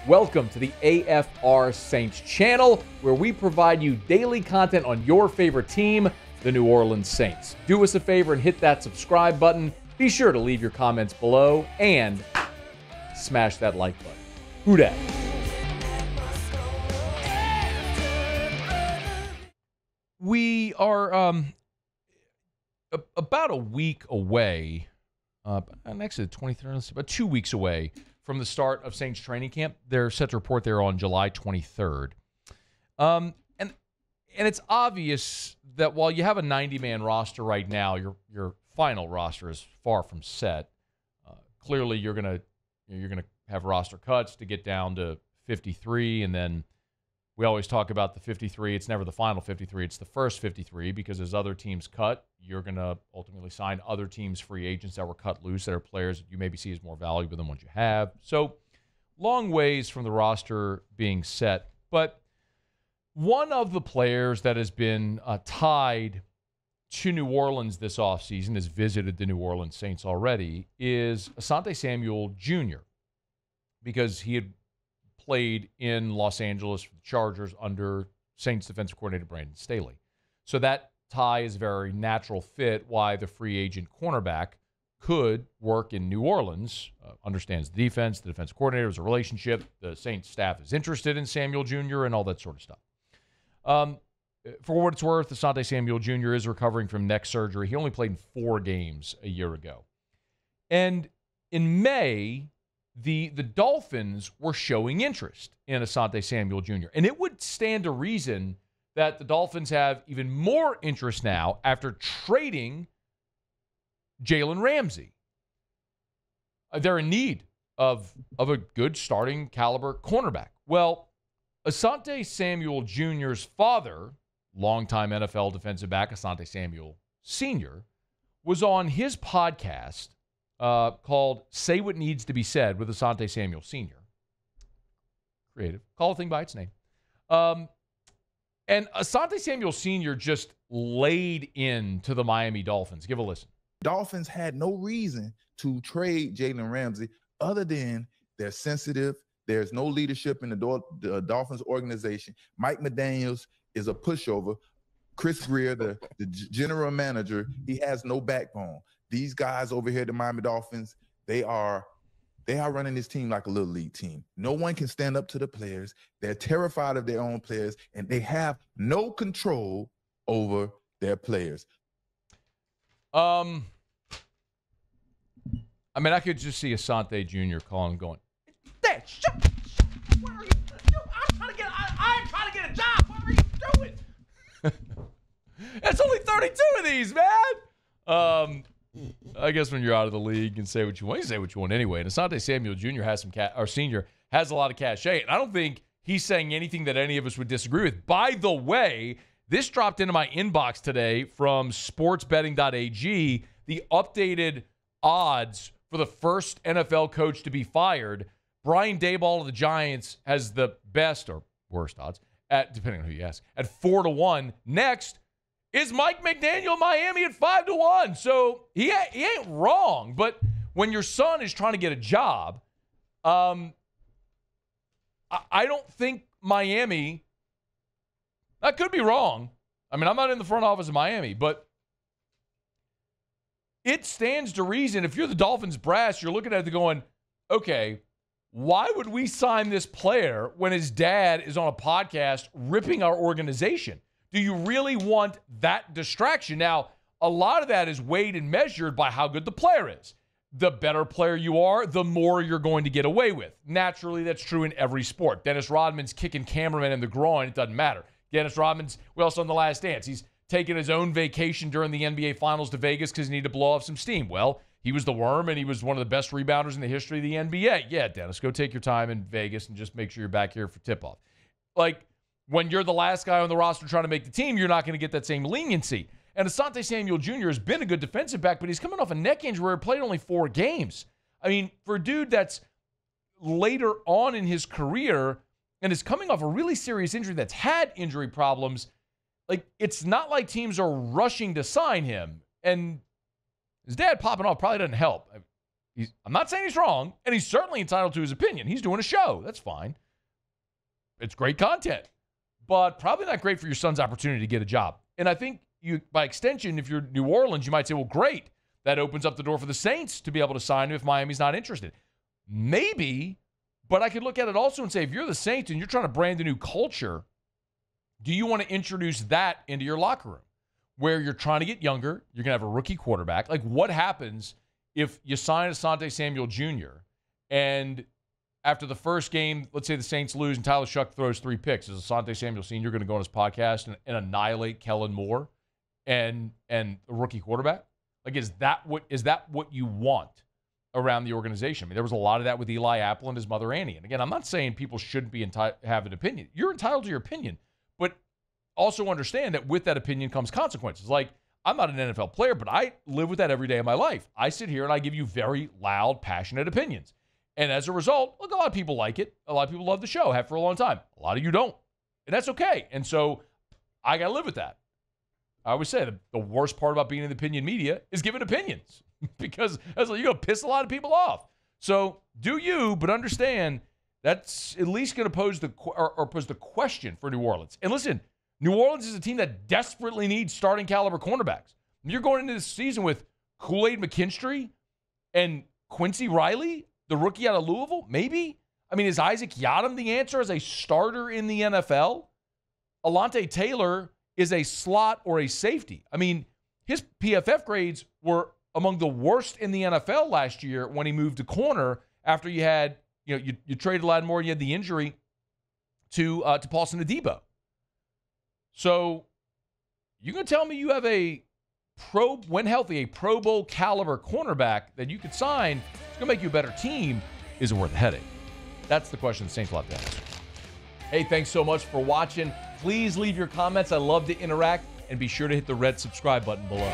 Welcome to the AFR Saints channel, where we provide you daily content on your favorite team, the New Orleans Saints. Do us a favor and hit that subscribe button. Be sure to leave your comments below and smash that like button. Who dat? We are about a week away, actually the 23rd, about 2 weeks away from the start of Saints training camp. They're set to report there on July 23rd. And it's obvious that while you have a 90-man roster right now, your final roster is far from set. Clearly, you're gonna have roster cuts to get down to 53, and then we always talk about the 53. It's never the final 53. It's the first 53, because as other teams cut, you're going to ultimately sign other teams' free agents that were cut loose, that are players that you maybe see as more valuable than ones you have. So long ways from the roster being set. But one of the players that has been tied to New Orleans this offseason, has visited the New Orleans Saints already, is Asante Samuel Jr., because he had played in Los Angeles for the Chargers under Saints defensive coordinator Brandon Staley. So that tie is a very natural fit why the free agent cornerback could work in New Orleans, understands the defense, the defensive coordinator, there's a relationship, the Saints staff is interested in Samuel Jr., and all that sort of stuff. For what it's worth, Asante Samuel Jr. is recovering from neck surgery. He only played in 4 games a year ago. And in May, the Dolphins were showing interest in Asante Samuel Jr., and it would stand to reason that the Dolphins have even more interest now after trading Jalen Ramsey. They're in need of a good starting caliber cornerback. Well, Asante Samuel Jr.'s father, longtime NFL defensive back Asante Samuel Sr., was on his podcast called Say What Needs to Be Said with Asante Samuel Sr. Creative. Call a thing by its name. And Asante Samuel Sr. just laid into the Miami Dolphins. Give a listen. Dolphins had no reason to trade Jalen Ramsey other than they're sensitive. There's no leadership in the Dolphins organization. Mike McDaniels is a pushover. Chris Greer, the general manager, he has no backbone. These guys over here at the Miami Dolphins, they are running this team like a little league team. No one can stand up to the players. They're terrified of their own players, and they have no control over their players. I mean, I could just see Asante Jr. calling and going, Dad, shut where are you? I'm trying to get a job. What are you doing? It's only 32 of these, man. I guess when you're out of the league, you can say what you want. You say what you want anyway. And Asante Samuel Jr. has Senior has a lot of cachet. And I don't think he's saying anything that any of us would disagree with. By the way, this dropped into my inbox today from sportsbetting.ag, the updated odds for the first NFL coach to be fired. Brian Daboll of the Giants has the best or worst odds, at depending on who you ask, at 4-1. Next is Mike McDaniel, Miami, at 5-1. So he ain't wrong. But when your son is trying to get a job, I don't think Miami, I could be wrong. I mean, I'm not in the front office of Miami, but it stands to reason if you're the Dolphins brass, you're looking at it going, okay, why would we sign this player when his dad is on a podcast ripping our organization? Do you really want that distraction? Now, a lot of that is weighed and measured by how good the player is. The better player you are, the more you're going to get away with. Naturally, that's true in every sport. Dennis Rodman's kicking cameramen in the groin. It doesn't matter. Dennis Rodman's, we also on The Last Dance. He's taking his own vacation during the NBA Finals to Vegas because he needed to blow off some steam. Well, he was the worm, and he was one of the best rebounders in the history of the NBA. Yeah, Dennis, go take your time in Vegas and just make sure you're back here for tip-off. Like, when you're the last guy on the roster trying to make the team, you're not going to get that same leniency. And Asante Samuel Jr. has been a good defensive back, but he's coming off a neck injury where he played only 4 games. I mean, for a dude that's later on in his career and is coming off a really serious injury that's had injury problems, like, it's not like teams are rushing to sign him. And his dad popping off probably doesn't help. I'm not saying he's wrong, and he's certainly entitled to his opinion. He's doing a show. That's fine. It's great content, but probably not great for your son's opportunity to get a job. And I think you, by extension, if you're New Orleans, you might say, well, great. That opens up the door for the Saints to be able to sign him if Miami's not interested. Maybe, but I could look at it also and say, if you're the Saints and you're trying to brand a new culture, do you want to introduce that into your locker room where you're trying to get younger, you're going to have a rookie quarterback? Like, what happens if you sign Asante Samuel Jr. and after the first game, let's say the Saints lose and Tyler Shuck throws 3 picks, is Asante Samuel Sr. going to go on his podcast and annihilate Kellen Moore and a rookie quarterback? Like, is that what you want around the organization? I mean, there was a lot of that with Eli Apple and his mother Annie. And again, I'm not saying people shouldn't be have an opinion. You're entitled to your opinion, but also understand that with that opinion comes consequences. Like, I'm not an NFL player, but I live with that every day of my life. I sit here and I give you very loud, passionate opinions. And as a result, look, a lot of people like it. A lot of people love the show, have for a long time. A lot of you don't. And that's okay. And so I got to live with that. I always say the worst part about being in the opinion media is giving opinions because you're going to piss a lot of people off. So do you, but understand that's at least going to pose the question for New Orleans. And listen, New Orleans is a team that desperately needs starting caliber cornerbacks. You're going into this season with Kool-Aid McKinstry and Quincy Riley, the rookie out of Louisville, maybe? I mean, is Isaac Yiadom the answer as a starter in the NFL? Alontae Taylor is a slot or a safety. I mean, his PFF grades were among the worst in the NFL last year when he moved to corner after you had, you traded Lattimore and you had the injury to Paulson Adebo. So you going to tell me you have when healthy, a Pro Bowl caliber cornerback that you could sign, it's going to make you a better team, is it worth the headache? That's the question the Saints will have to answer. Hey, thanks so much for watching. Please leave your comments. I love to interact, and be sure to hit the red subscribe button below.